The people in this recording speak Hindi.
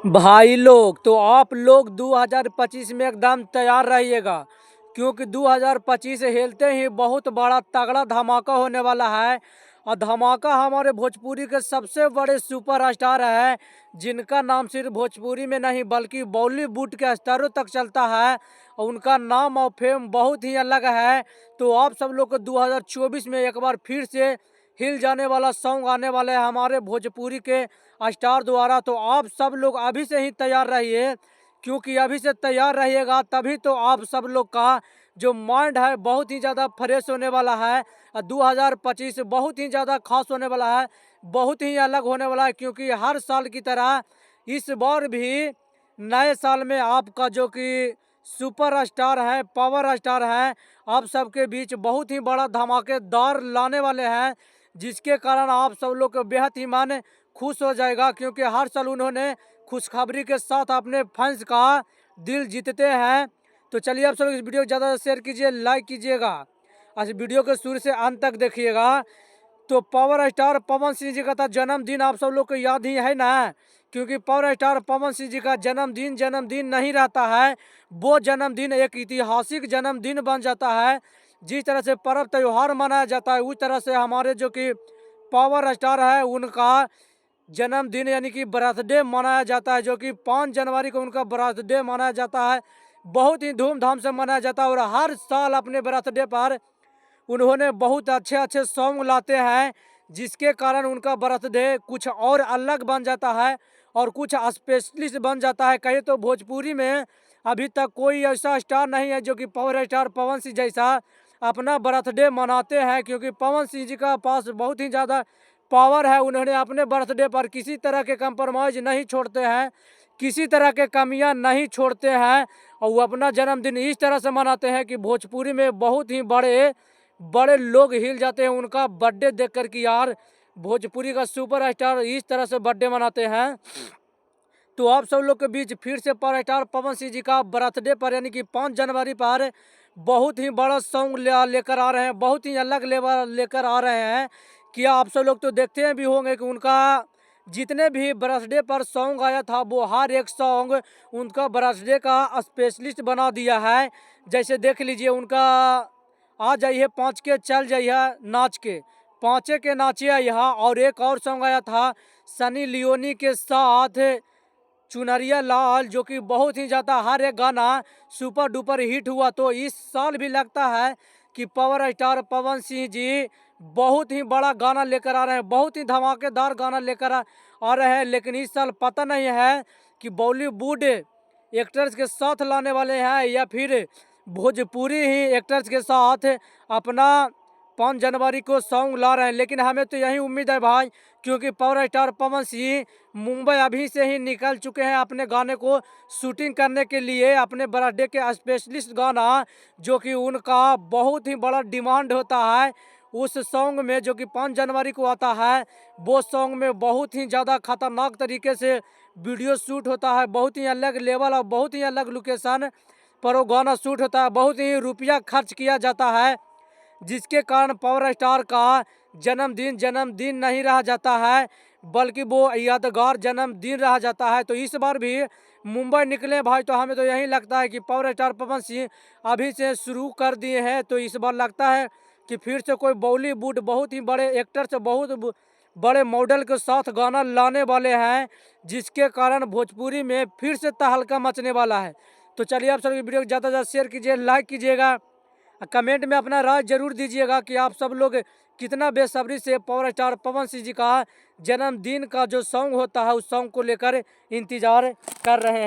भाई लोग तो आप लोग 2025 में एकदम तैयार रहिएगा, क्योंकि 2025 हेलते ही बहुत बड़ा तगड़ा धमाका होने वाला है। और धमाका हमारे भोजपुरी के सबसे बड़े सुपरस्टार है, जिनका नाम सिर्फ भोजपुरी में नहीं बल्कि बॉलीवुड के स्तरों तक चलता है। और उनका नाम और फेम बहुत ही अलग है। तो आप सब लोग को 2024 में एक बार फिर से हिल जाने वाला सॉन्ग आने वाला है हमारे भोजपुरी के स्टार द्वारा। तो आप सब लोग अभी से ही तैयार रहिए, क्योंकि अभी से तैयार रहिएगा तभी तो आप सब लोग का जो माइंड है बहुत ही ज़्यादा फ्रेश होने वाला है। 2025 बहुत ही ज़्यादा खास होने वाला है, बहुत ही अलग होने वाला है, क्योंकि हर साल की तरह इस बार भी नए साल में आपका जो कि सुपर स्टार है, पावर स्टार है, आप सबके बीच बहुत ही बड़ा धमाकेदार लाने वाले हैं, जिसके कारण आप सब लोग को बेहद ही मन खुश हो जाएगा। क्योंकि हर साल उन्होंने खुशखबरी के साथ अपने फैंस का दिल जीतते हैं। तो चलिए आप सब इस वीडियो को ज़्यादा शेयर कीजिए, लाइक कीजिएगा, और इस वीडियो को शुरू से अंत तक देखिएगा। तो पावर स्टार पवन सिंह जी का था जन्मदिन, आप सब लोग को याद ही है ना, क्योंकि पावर स्टार पवन सिंह जी का जन्मदिन नहीं रहता है, वो जन्मदिन एक ऐतिहासिक जन्मदिन बन जाता है। जिस तरह से पर्व त्यौहार मनाया जाता है उस तरह से हमारे जो कि पावर स्टार है उनका जन्मदिन यानी कि बर्थडे मनाया जाता है, जो कि 5 जनवरी को उनका बर्थडे मनाया जाता है। बहुत ही धूमधाम से मनाया जाता है और हर साल अपने बर्थडे पर उन्होंने बहुत अच्छे अच्छे सॉन्ग लाते हैं, जिसके कारण उनका बर्थडे कुछ और अलग बन जाता है और कुछ स्पेशलिस्ट बन जाता है। कहे तो भोजपुरी में अभी तक कोई ऐसा स्टार नहीं है जो कि पावर स्टार पवन सिंह जैसा अपना बर्थडे मनाते हैं, क्योंकि पवन सिंह जी का पास बहुत ही ज़्यादा पावर है। उन्होंने अपने बर्थडे पर किसी तरह के कंप्रोमाइज़ नहीं छोड़ते हैं, किसी तरह के कमियां नहीं छोड़ते हैं, और वो अपना जन्मदिन इस तरह से मनाते हैं कि भोजपुरी में बहुत ही बड़े बड़े लोग हिल जाते हैं उनका बर्थडे देखकर कि यार भोजपुरी का सुपर स्टार इस तरह से बर्थडे मनाते हैं। तो आप सब लोग के बीच फिर से पावर स्टार पवन सिंह जी का बर्थडे पर यानी कि 5 जनवरी पर बहुत ही बड़ा सॉन्ग लेकर आ रहे हैं, बहुत ही अलग लेवल लेकर आ रहे हैं। क्या आप सब लोग तो देखते हैं भी होंगे कि उनका जितने भी बर्थडे पर सॉन्ग आया था वो हर एक सॉन्ग उनका बर्थडे का स्पेशलिस्ट बना दिया है। जैसे देख लीजिए उनका आ जाइए 5 के चल जाइए नाच के, 5 के नाचिए यहाँ, और एक और सॉन्ग आया था सनी लियोनी के साथ चुनरिया लाल, जो कि बहुत ही ज़्यादा हर एक गाना सुपर डुपर हिट हुआ। तो इस साल भी लगता है कि पावर स्टार पवन सिंह जी बहुत ही बड़ा गाना लेकर आ रहे हैं, बहुत ही धमाकेदार गाना लेकर आ रहे हैं। लेकिन इस साल पता नहीं है कि बॉलीवुड एक्टर्स के साथ लाने वाले हैं या फिर भोजपुरी ही एक्टर्स के साथ अपना 5 जनवरी को सॉन्ग ला रहे हैं। लेकिन हमें तो यही उम्मीद है भाई, क्योंकि पावर स्टार पवन सिंह मुंबई अभी से ही निकल चुके हैं अपने गाने को शूटिंग करने के लिए, अपने बर्थडे के स्पेशलिस्ट गाना जो कि उनका बहुत ही बड़ा डिमांड होता है उस सॉन्ग में, जो कि 5 जनवरी को आता है। वो सॉन्ग में बहुत ही ज़्यादा खतरनाक तरीके से वीडियो शूट होता है, बहुत ही अलग लेवल और बहुत ही अलग लोकेशन पर वो गाना शूट होता है, बहुत ही रुपया खर्च किया जाता है, जिसके कारण पावर स्टार का जन्मदिन नहीं रह जाता है बल्कि वो यादगार जन्मदिन रह जाता है। तो इस बार भी मुंबई निकले भाई, तो हमें तो यही लगता है कि पावर स्टार पवन सिंह अभी से शुरू कर दिए हैं। तो इस बार लगता है कि फिर से कोई बॉलीवुड बहुत ही बड़े एक्टर से बहुत बड़े मॉडल के साथ गाना लाने वाले हैं, जिसके कारण भोजपुरी में फिर से तहलका मचने वाला है। तो चलिए आप सभी वीडियो को ज़्यादा से ज़्यादा शेयर कीजिए, लाइक कीजिएगा, कमेंट में अपना राय जरूर दीजिएगा कि आप सब लोग कितना बेसब्री से पावर स्टार पवन सिंह जी का जन्मदिन का जो सॉन्ग होता है उस सॉन्ग को लेकर इंतजार कर रहे हैं।